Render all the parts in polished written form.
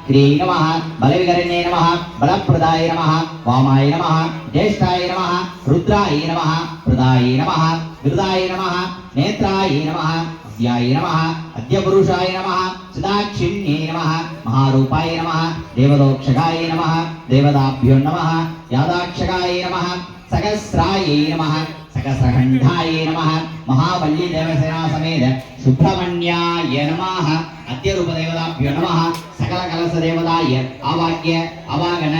ह्रीं नमः बलविकरण्ये नमः बलप्रदाय नमः वामाय नमः ज्येष्ठाय नमः रुद्राय नमः प्रदाय नमः विरुदाय नमः नेत्राय नमः अद्याय नमः अद्यपुरुषाय नमः सदाक्षिण्ये नमः महारूपाय नमः देवदोक्षकाय नमः देवताभ्यो नमः यादाक्षकाय नमः सहस्राय नमः सकसखण्डाय नमः महाबली देवसेना समेत सुब्रह्मण्याय नमः अद्यरूप देवताभ्यो नमः सकल कलश देवताय आवाक्य अवागन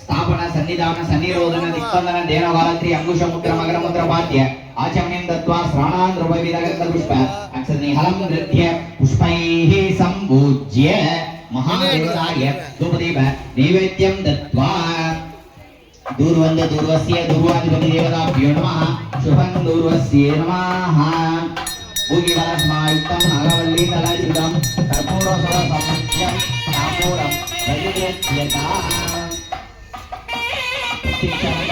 स्थापन सन्निधान सन्निरोधन दिक्बंधन देवगायत्री अंकुश मुद्र मकर मुद्र पाद्य आचमनीं दत्वा स्नानान् द्रव्यविदगन्ध पुष्प अक्षनिहलं नृत्य पुष्पैः सम्पूज्य महादेवताय धूपदीप नैवेद्यं दत्वा दूर्वन्द दूर्वस्य दूर्वाधिपति देवताभ्यो नमः शुभं दूर्वस्य नमः भूगिवलस्मायुक्तं नागवल्ली तलयुतं कर्पूरसुरसंयुक्तं ताम्बूलं रजतयता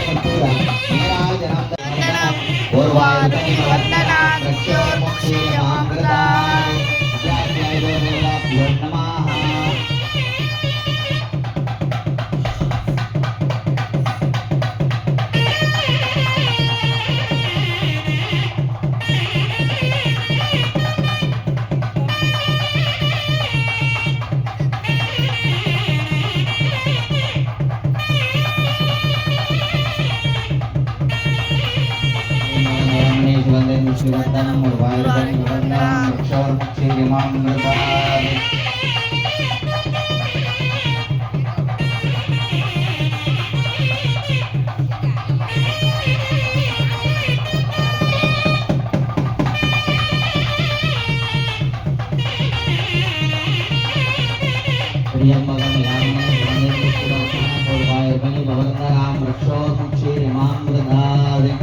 कर्पूरं नीराजनं पूर्वायुधनिवर्धनाख्यो मोक्षीयमामृताय जय जय देवताभ्यो नमः Siratan murwaidan murwaidan murshor mukshirimam murwaidan Priyam bagam yamne murwaidan murwaidan murwaidan murshor mukshirimam murwaidan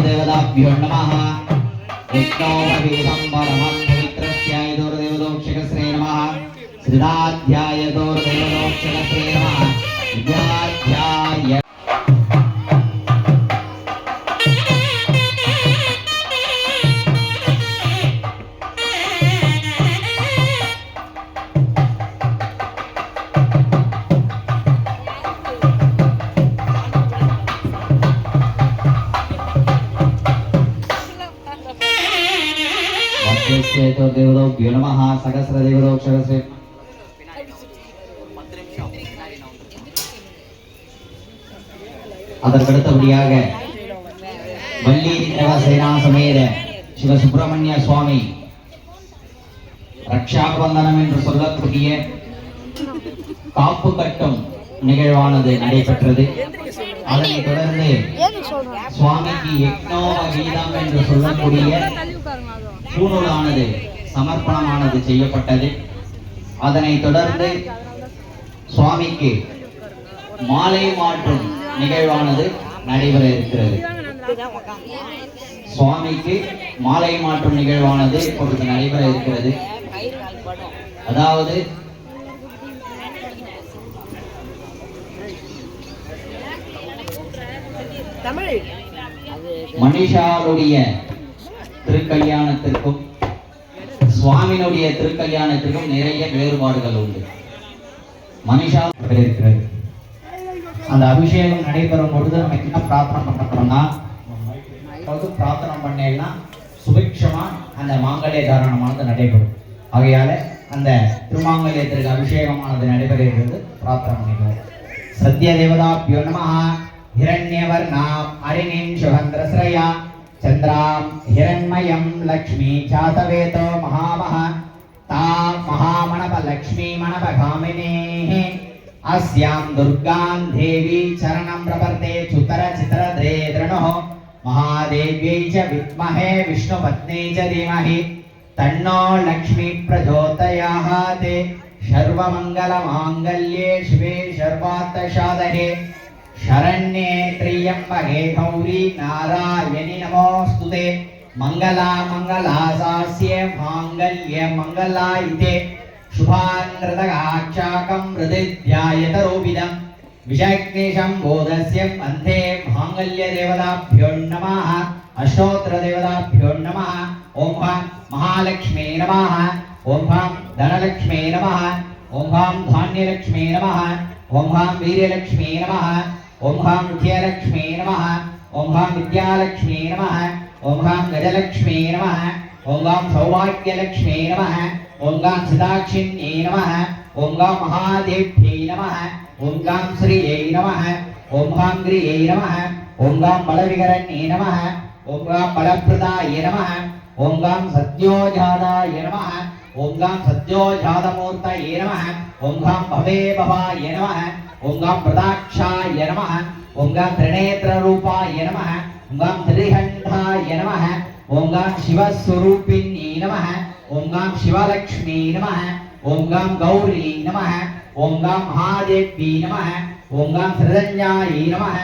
देवताभ्यो नमः विष्णोमवेदं परमं पवित्रस्याय देवदोक्षकस्रे नमः श्रीदाध्याय देवदोक्षकस्रे नमः विद्याध्याय तो देवताभ्यो नमः सहस्र देवदोक्षकस्रे அதற்கடுத்தபடியாக வள்ளி தேவசேனா சமேத சிவ சுப்பிரமணிய சுவாமி ரக்ஷாபந்தனம் என்று சொல்லக்கூடிய காப்பு கட்டும் நிகழ்வானது நடைபெற்றது. அதனைத் தொடர்ந்து சுவாமிக்கு யக்னோப கீதம் என்று சொல்லக்கூடிய பூநூலானது சமர்ப்பணமானது செய்யப்பட்டது. அதனைத் தொடர்ந்து சுவாமிக்கு மாலை மாற்றும் நிகழ்வானது நடைபெற இருக்கிறது. சுவாமிக்கு மாலை மாற்றும் நிகழ்வானது இப்பொழுது நடைபெற இருக்கிறது. அதாவது மனிஷாவுடைய திருக்கல்யாணத்திற்கும் சுவாமியினுடைய திருக்கல்யாணத்திற்கும் நிறைய வேறுபாடுகள் உண்டு. மனிஷா இருக்கிறது. அந்த அபிஷேகம் நடைபெறும் பொழுது நம்ம என்ன பிரார்த்தனை பண்ணோம்னா, பிரார்த்தனை பண்ணேன்னா சுபிக்ஷமா அந்த மாங்கல்ய தாரணமானது நடைபெறும். ஆகையால அந்த திருமாங்கல்யத்திற்கு அபிஷேகமானது நடைபெறுகிறது. பிரார்த்தனை பண்ணிக்கிறோம். சத்ய தேவதாப்யோ நமः हिरण्यवर्णाम् अरिणीं शुभन्द्रश्रया चन्द्रां हिरण्मयं लक्ष्मी जातवेतो महामह तां महामणपलक्ष्मीमणपगामिनीः अस्यां दुर्गां देवी चरणं प्रवर्ते चुतरचित्रद्रे दृणुः महादेव्यै च विद्महे विष्णुपत्न्यै च धीमहि तन्नो लक्ष्मी प्रचोदयात् सर्वमङ्गलमाङ्गल्ये शिवे सर्वार्थसाधके शरण्ये त्र्यम्बके त्र्यंबके गौरी नारायणि नमोस्तुते मंगला मंगलासास्ये मांगल्ये मंगलायिते शुभानृतगाक्षाकं हृदयध्यायतरोपिदम् विषयज्ञेशं बोधस्य अन्ते मांगल्यदेवताभ्यो नमः अष्टोत्तरदेवताभ्यो नमः ओं महालक्ष्मी नमः ओं धनलक्ष्मी नमः ओं धान्यलक्ष्मी नमः ओं वीर्यलक्ष्मी नमः ओं विद्यालक्ष्मी नमः ओं विद्यालक्ष्मी नमः ओं गजलक्ष्मी नमः ओं सौभाग्यलक्ष्मी नमः ओं सिताक्षिण्यै नमः ओं महादेव्यै नमः ओं श्रियै नमः ओं ग्रियै नमः ओं बलविकरण्यै नमः ओं बलप्रदाय नमः ओं सद्योजाताय नमः ओं सद्योजातमूर्तये नमः ओं भवे भवाय नमः ओं प्रदाक्षाय नमः ओं त्रिनेत्ररूपाय नमः ओं त्रिकण्ठाय नमः ओं शिवस्वरूपिण्यै नमः ओं शिवलक्ष्मी नमः ओं गौरी नमः ओं महादेवी नमः ओं श्रीरञ्जायै नमः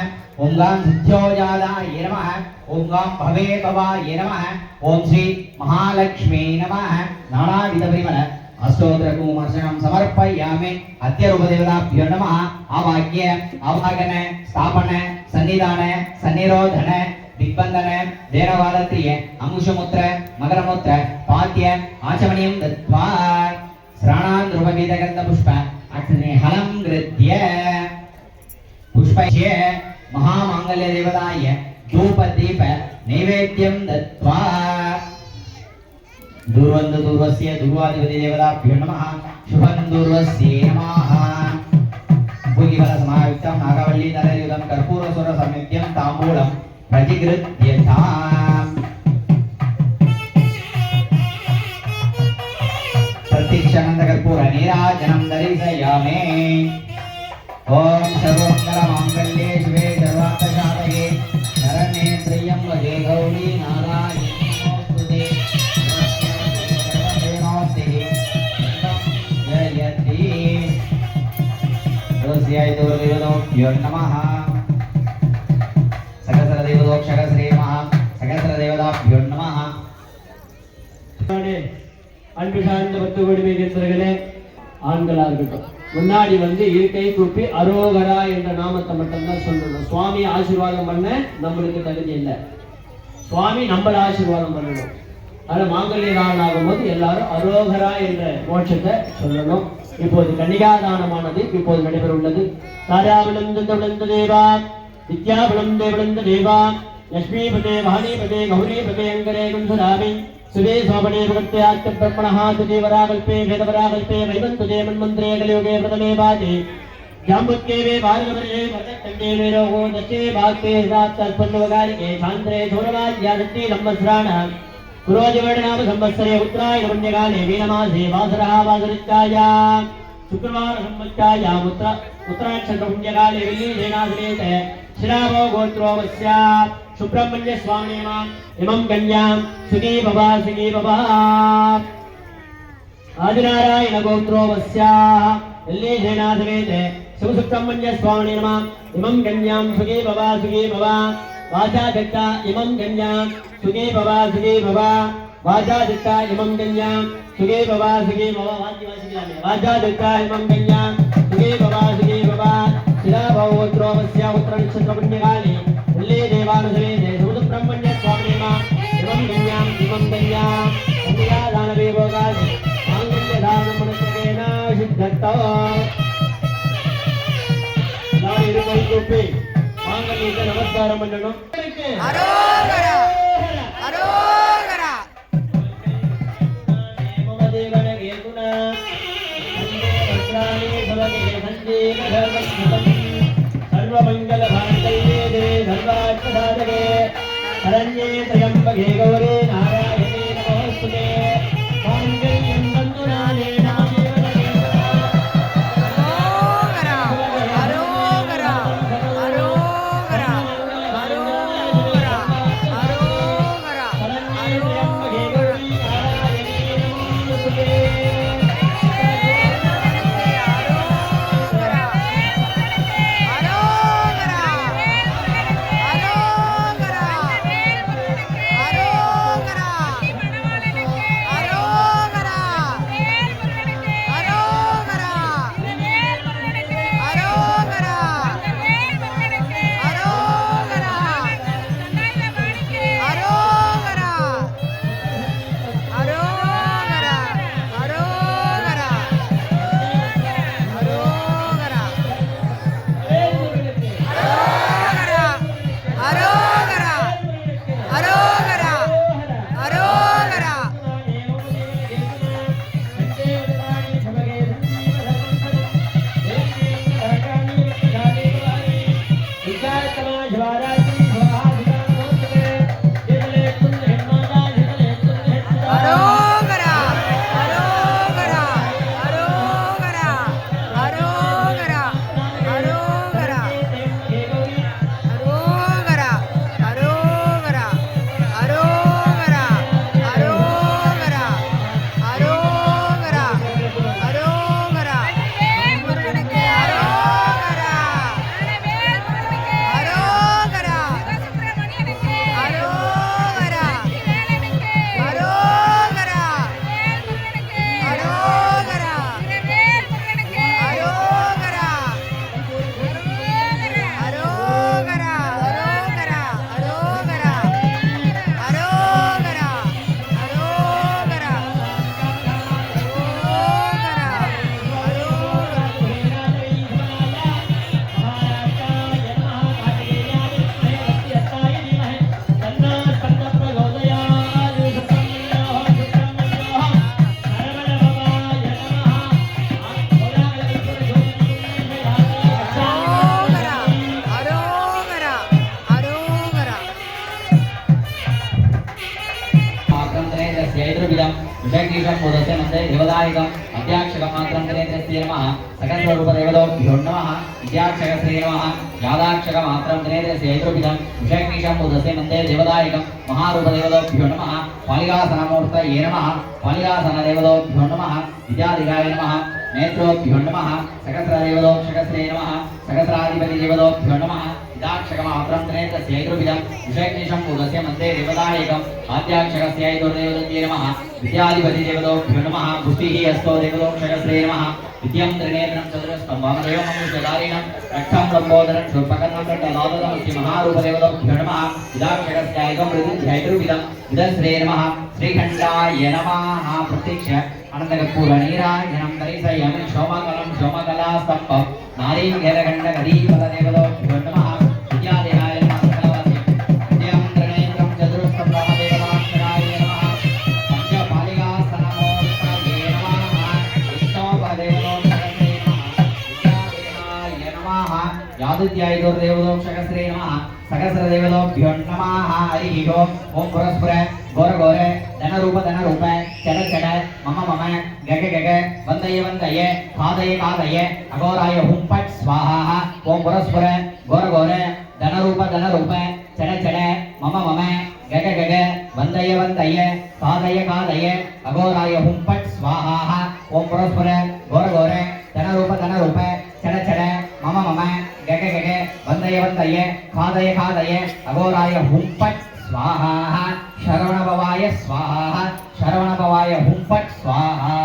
ओं सिद्ध्योजाताय नमः ओं भवे भवाय नमः ओं श्री महालक्ष्मी नमः नानाविधपरिमल अष्टोत्तरकुमर्शनं समर्पयामि अद्यरूपदेवताभ्यो नमः आवाह्य आवाहन स्थापन सन्निधान सन्निरोधन दिग्बंधन देववादत्रिय अंकुशमुद्र मकरमुद्र पाद्य आचमनीयं दत्त्वा श्राणान्द्रुपविदगन्धपुष्प अग्ने हलं गृह्य पुष्पस्य महामाङ्गल्यदेवताय धूपदीप नैवेद्यं दत्त्वा दूर्वस्य दुर्वादिपतिदेवताभ्यो नमः शुभं दूर्वस्यै नमः भूगिफलसमायुक्तं नागवल्लीतलयुतं कर्पूरसुरसंयुक्तं ताम्बूलं प्रतिगृह्यताम् प्रतीक्षानन्दकर्पूर नीराजनं दर्शयामि ओम सर्वमङ्गलमाङ्गल्ये शिवे सर्वार्थसाधके शरण्ये त्र्यम्बके गौरी नारायणी नमोस्तुते जयति दोस्याय देवताभ्यो नमः सकलदेवताभ्यो नमः அன்பு சார்ந்த பத்து கோடி பேசுறீங்களே ஆண்களா இருக்கட்டும் முன்னாடி வந்து இருக்கை கூப்பி அரோகரா என்ற நாமத்தை மட்டும்தான் சொல்லணும். சுவாமி ஆசீர்வாதம் பண்ண நம்மளுக்கு தகுதி இல்லை, சுவாமி நம்மள ஆசீர்வாதம் பண்ணணும். அதனால மாங்கல்ய தானம் ஆகும்போது எல்லாரும் அரோகரா என்ற மோட்சத்தை சொல்லணும். இப்போது கன்னிகாதானமானது இப்போது நடைபெற உள்ளது. தாராவிளந்த தேவா வித்யாபுலம் தேவளந்த தேவா லட்சுமிபதே வாணிபதே கௌரிபதே அங்கரே குந்தராமி सुवे स्वामने भगत्ते आत्म ब्रह्मणः सुदेवराकल्पे वेदवराकल्पे वैवन्तुदे मन्मन्त्रे कलियुगे प्रथमे पादे जाम्बुत्केवे भार्गवर्ये वर्तन्ते वेरोगो दशे भाग्ये सात्तस्पन्नवकारिके शान्त्रे सौरवाद्यादत्ते संवत्सराण पुरोजवर्णनाम संवत्सरे उत्तरायण पुण्यकाले वीणमासे वासरः वासरित्याया शुक्रवार संवत्सरायाम् उत्तराक्षत्र पुण्यकाले विल्लीसेनासमेत श्रावो गोत्रोमस्य सुब्रह्मण्य स्वामी इमं कन्यां सुखी भवा आदिनारायण गोत्रोमस्याः विल्लीसेनासमेत शिवसुब्रह्मण्य स्वामी इमं कन्यां सुखी भवा वाचा दत्ता इमं कन्यां सुखी भवा वाचा दत्ता इमं कन्यां सुखी भवा वाचा दत्ता इमं कन्यां सुखी भवा शिलाभवोत्रोमस्य उत्तरनक्षत्रपुण्यकाले उल्ले देवानुसमेते शिवसुब्रह्मण्य स्वामी इमं कन्यां कन्यादानवेभोगाले माङ्गल्यदानमनुष्येन सिद्धत्तो लारिरुकैकुप्पि माङ्गल्यಕ್ಕೆ ನಮಸ್ಕಾರ ಮಾಡணும். அரோகரா அரோகரா தேவனே குண அன்னே வஸ்ராணி சவகே சஞ்சே நகவஸ்தம் सर्वमंगल भांगल्ये देवे सर्वार्थ साधके शरण्ये त्र्यंबके गौरी नारायणी नमोस्तुते मांगल्यं वन्दनाने ಶಿವರಾತ್ರಿ ಶಿವರಾತ್ರಿ ಇದಲೇ ತುಂಗ ಹೆಣ್ಣಾದ ಇದಲೇ ತುಂಗ ಹೆಚ್ಚು ಅರೋಗರ ಅರೋಗರ ಅರೋಗರ ಅರೋಗರ ಅರೋಗರ ಅರೋಗರ ಅರೋಗರ ಅರೋಗರ ಅರೋಗರ ಅರೋಗರ ಅರೋಗರ ಮುರುಗನಿಗೆ ಅರೋಗರ ಅರೋಗರ ಅರೋಗರ ಅರೋಗರ ಅರೋಗರ ಅರೋಗರ ಅರೋಗರ ಅರೋಗರ ಅರೋಗರ ಅರೋಗರ ಅರೋಗರ ಅರೋಗರ ಅರೋಗರ ैद्रविदं विषयीशं मोदस्य मध्ये देवदायकम् अध्याक्षकं मात्रं दिनेन्द्रस्य नमः सकलस्वरूपदेवताभ्यो नमः विद्याक्षकश्री नमः यादाक्षकं मात्रं दिनेन्द्रस्य ैद्रविदं विषयीशं मोदस्य मध्ये देवदायकं महारूपदेवताभ्यो नमः पालिकासनमूर्तये नमः पालिकासनदेवताभ्यो नमः विद्याधिकाय नमः नेत्रोभ्यो नमः सकलदेवताक्षकश्री नमः सकलराधिपतिदेवताभ्यो नमः इदाक्षकमात्रं दिनेन्द्रस्यैद्रविदं विषयीशं मोदस्य मध्ये देवदायकम् आद्याक्षकस्यैद्रदेवतये नमः विद्याधिपतिदेवताभ्यो नमः पुष्टिः हस्तो देवतोक्षकश्री नमः विद्यं त्रिनेत्रं चतुरस्तं वामदेवमंशधारिणं रक्षं लम्बोदरं शूर्पकर्णं कण्ठलादनमस्य महारूपदेवताभ्यो नमः इदाक्षकस्यैकं ऋतुभ्यैद्रविदं विदश्री नमः श्रीखण्डाय नमः प्रतीक्ष्य अनन्तकपूर्णनीराजनं दरिसयं शोमकलं शोमकलास्तम्भं नारीं घेरखण्डकदीपदेवताभ्यो नमः विद्यादेहाय नमः सकलवास्य विद्यं त्रिनेत्रं चतुरस्तं वामदेवमंशधाय नमः पंचपालिकासनमूर्तये नमः विष्णोपदेवतोक्षकश्री नमः विद्यादेहाय नमः यादित्यायदुर्देवतोक्षकश्री नमः सकलदेवताभ्यो नमः हरिः ओं पुरस्पुर गोर गोरे धनरूप चढ़ चढ़ मम मम गग गग वंदये खादये अघोराय हुं फट् स्वाहा ओं पुरस्पुर गोर गोरे धनरूप चढ़ चढ़ मम मम गग गग वंदये खादये अघोराय हुं फट् स्वाहा ओं पुरस्पुर गोर गोरे धनरूप चढ़ चढ़ मम मम गग गग वंदये खादये अघोराय हुं फट् स्वाहा शरवणभवाय स्वाहा शरवणभवाय हुं फट् स्वाहा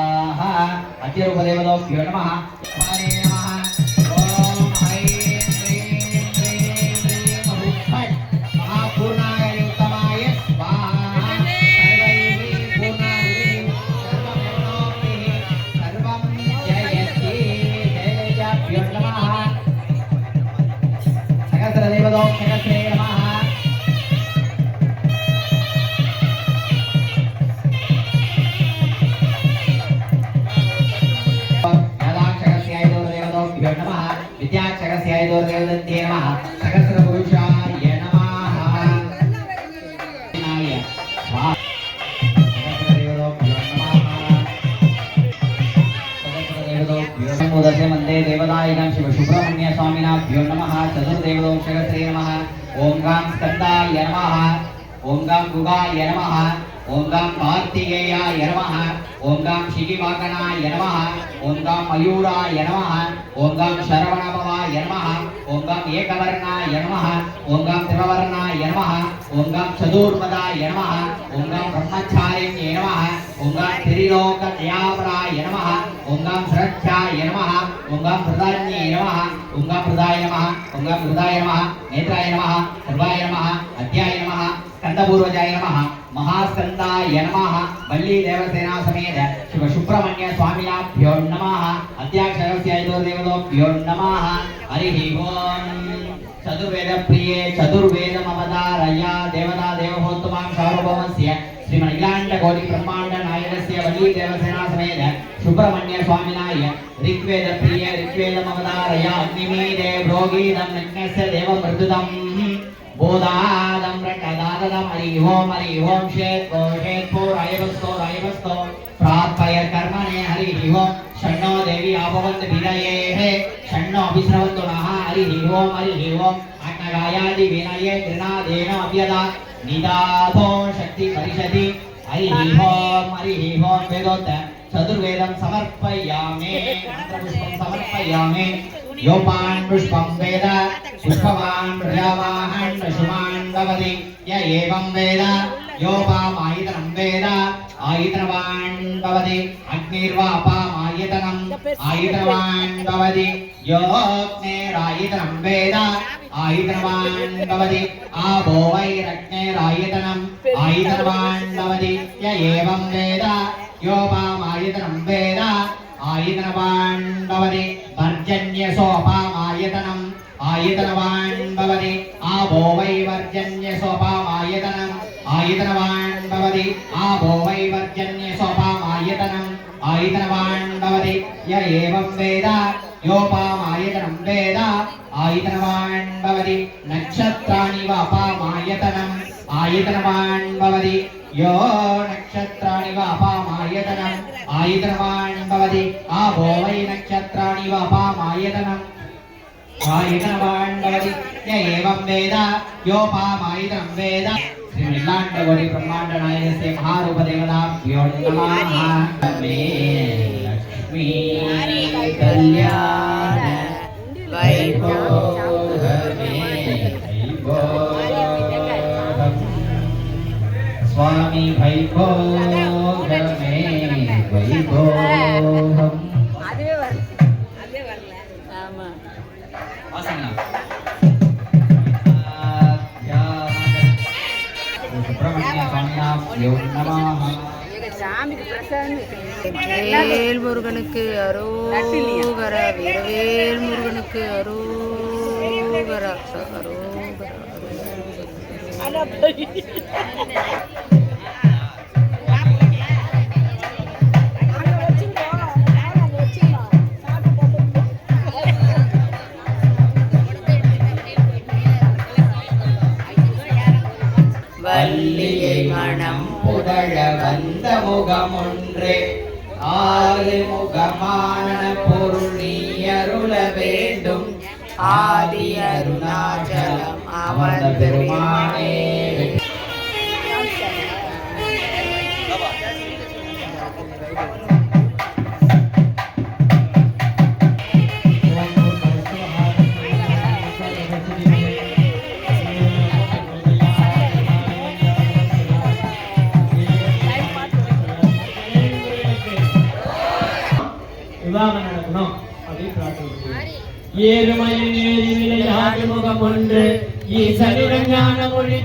अद्यरूपदेवताभ्यो नमः हरे नमः ओम ऐं ह्रीं ह्रीं ह्रीं हुं फट् महापूर्णाय उत्तमाय स्वाहा सर्वैः पूर्णाभिः सर्वमनोभिः सर्वं जयति जयदेवताभ्यो नमः सकलदेवताभ्यो नमः विद्याक्षकस्यैदोर्देवदत्ते नमः सहस्रपुरुषाय नमः सहस्रदेवदोभ्यो मन्दे देवदायिकां शिवसुब्रह्मण्य स्वामिनाभ्यो नमः चतुर्देवदोक्षकश्री नमः ओं गां स्कन्दाय नमः ओं गां गुगाय नमः ओं गां कार्तिकेयाय नमः ओं गां शिखिवाकनाय नमः ओं गां मयूराय नमः ओं गां शरवणभवाय नमः ओं गां एकवर्णाय नमः ओं गां त्रिवर्णाय नमः ओं गां चतुर्पदाय नमः ओं गां ब्रह्मचारिण्ये नमः ओं गां त्रिलोकदयापराय नमः ओं गां सुरक्षाय नमः ओं गां प्रदान्ये नमः ओं गां प्रदाय नमः ओं गां प्रदाय नमः नेत्राय नमः सर्वाय नमः अद्याय नमः स्कंदपूर्वजाय नमः महास्कंदाय नमः वल्ली देवसेना समेत शिव सुब्रह्मण्य स्वामिनाभ्यो नमः अध्याक्षरस्यैदोर्देवताभ्यो नमः हरिः ओम् चतुर्वेद प्रिये चतुर्वेदमवतारय देवता देवहोत्तमां सार्वभौमस्य श्रीमणिलाण्ड कोटि ब्रह्माण्ड नायकस्य वल्ली देवसेना समेत सुब्रह्मण्य स्वामिनाय ऋग्वेद प्रिये ऋग्वेदमवतारय अग्निमीदे भोगीदं यज्ञस्य देवमृदुदम् बोधादं रटदादं हरि ओम शेत पूरायवस्तो रायवस्तो प्रार्थय कर्मणे हरि ओम षण्णो देवी आपवन्त विदयेः षण्णो अभिस्रवन्तु नः हरि ओम अन्नगायादि विनये गृणादेन अभ्यदा निदातो शक्ति परिषदि हरि ओम वेदोक्त चतुर्वेदं समर्पयामि मंत्रपुष्पं समर्पयामि योपान् पुष्पं वेद पुष्पवान् प्रजावाहन् पशुमान् भवति य एवं वेद योपामायतनं वेद आयतनवान् भवति अग्निर्वापामायतनम् आयतनवान् भवति योऽग्नेरायतनं वेद आयतनवान् भवति आभो वैरग्नेरायतनम् आयतनवान् भवति य एवं वेद योपामायतनं वेद आयतनवान् भवति वर्जन्यसोपामायतनम् आयतनवान् भवति आभो वै वर्जन्यसोपामायतनम् आयतनवान् भवति आभो वै वर्जन्यसोपामायतनम् आयतनवान् भवति य एवं वेद योपामायतनं वेद आयतनवान् भवति नक्षत्राणि वापामायतनम् आयतनवान् भवति यो नक्षत्राणि वापामायतनम् आयतनवान् भवति आभो वै नक्षत्राणि वापामायतनम् आयतनवान् भवति य एवं वेद योपामायतनं वेद श्रीमन्नाण्डगोडी ब्रह्माण्डनायकस्य महारूपदेवताभ्यो नमः मे लक्ष्मी कल्याण वैभोगमे स्वामी वैभोगमे वैभोगम् வேல் முருகனுக்கு அரோகர வீரவேல் முருகனுக்கு அரோகர வள்ளியை மனம் புகழ வந்த முகமொன்றே ஆறு முகமான பொருள் நீ அருள வேண்டும் ஆதி அருணாச்சலம் அமர்ந்த பெருமானே விவாகம் நடக்கணும் அப்படின்னு பிரார்த்தனை. ஏறுமயில் ஏறி விளையாடு முகம் ஒன்று ஈசனிடம் ஞான மொழி